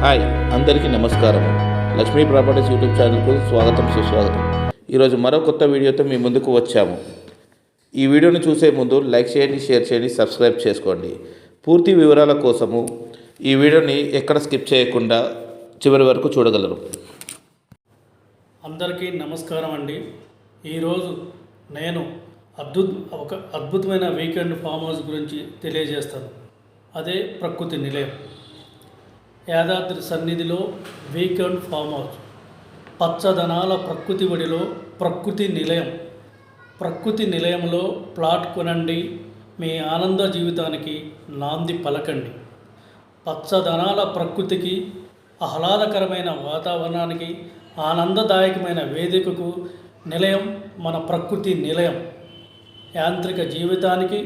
Hi అందరికీ నమస్కారం. Lakshmi properties YouTube ఛానల్కు స్వాగతం, సుస్వాగతం. ఈరోజు మరో కొత్త వీడియోతో మీ ముందుకు వచ్చాము. ఈ వీడియోని చూసే ముందు లైక్ చేయండి, షేర్ చేయండి, సబ్స్క్రైబ్ చేసుకోండి. పూర్తి వివరాల కోసము ఈ వీడియోని ఎక్కడ స్కిప్ చేయకుండా చివరి వరకు చూడగలరు. అందరికీ నమస్కారం అండి. ఈరోజు నేను ఒక అద్భుతమైన వీకెండ్ ఫామ్ హౌస్ గురించి తెలియజేస్తాను. అదే ప్రకృతి నిలయం. యాదాద్రి సన్నిధిలో వీకెండ్ ఫామ్ హౌస్. పచ్చదనాల ప్రకృతి ఒడిలో ప్రకృతి నిలయం. ప్రకృతి నిలయంలో ప్లాట్ కొనండి, మీ ఆనంద జీవితానికి నాంది పలకండి. పచ్చదనాల ప్రకృతికి, ఆహ్లాదకరమైన వాతావరణానికి, ఆనందదాయకమైన వేదికకు నిలయం మన ప్రకృతి నిలయం. యాంత్రిక జీవితానికి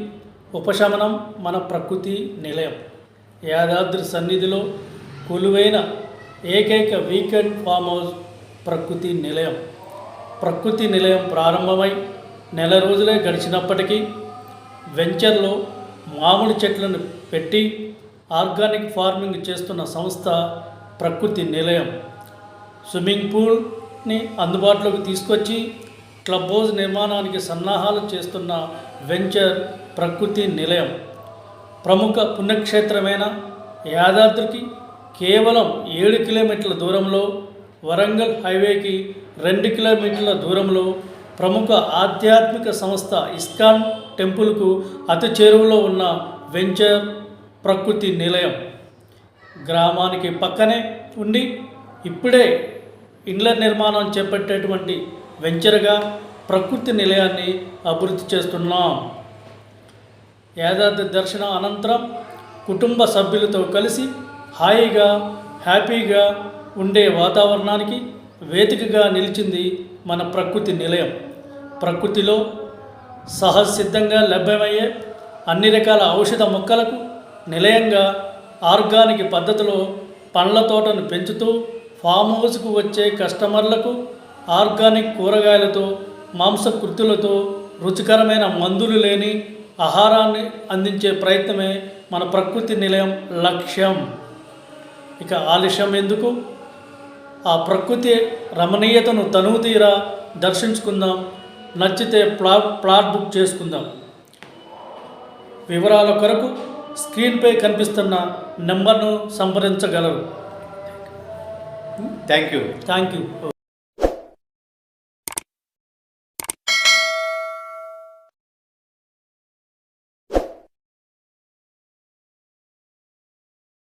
ఉపశమనం మన ప్రకృతి నిలయం. యాదాద్రి సన్నిధిలో కొలువైన ఏకైక వీకెండ్ ఫామ్ హౌస్ ప్రకృతి నిలయం. ప్రకృతి నిలయం ప్రారంభమై నెల రోజులే గడిచినప్పటికీ వెంచర్లో మామిడి చెట్లను పెట్టి ఆర్గానిక్ ఫార్మింగ్ చేస్తున్న సంస్థ ప్రకృతి నిలయం. స్విమ్మింగ్ పూల్ని అందుబాటులోకి తీసుకొచ్చి క్లబ్ హౌస్ నిర్మాణానికి సన్నాహాలు చేస్తున్న వెంచర్ ప్రకృతి నిలయం. ప్రముఖ పుణ్యక్షేత్రమైన యాదాద్రికి కేవలం 7 కిలోమీటర్ల దూరంలో, వరంగల్ హైవేకి 2 కిలోమీటర్ల దూరంలో, ప్రముఖ ఆధ్యాత్మిక సంస్థ ఇస్కాన్ టెంపుల్కు అతి చేరువలో ఉన్న వెంచర్ ప్రకృతి నిలయం. గ్రామానికి పక్కనే ఉండి ఇప్పుడే ఇండ్ల నిర్మాణం చేపట్టేటువంటి వెంచర్గా ప్రకృతి నిలయాన్ని అభివృద్ధి చేస్తున్నాం. యాదాద్రి దర్శనం అనంతరం కుటుంబ సభ్యులతో కలిసి హాయిగా, హ్యాపీగా ఉండే వాతావరణానికి వేదికగా నిలిచింది మన ప్రకృతి నిలయం. ప్రకృతిలో సహజసిద్ధంగా లభ్యమయ్యే అన్ని రకాల ఔషధ మొక్కలకు నిలయంగా ఆర్గానిక్ పద్ధతిలో పండ్ల తోటను పెంచుతూ ఫామ్ హౌస్కు వచ్చే కస్టమర్లకు ఆర్గానిక్ కూరగాయలతో, మాంసకృతులతో రుచికరమైన మందులు లేని ఆహారాన్ని అందించే ప్రయత్నమే మన ప్రకృతి నిలయం లక్ష్యం. ఇక ఆలస్యం ఎందుకు, ఆ ప్రకృతి రమణీయతను తనువు తీరా దర్శించుకుందాం. నచ్చితే ప్లాట్ బుక్ చేసుకుందాం. వివరాల కొరకు స్క్రీన్పై కనిపిస్తున్న నెంబర్ను సంప్రదించగలరు. Thank you.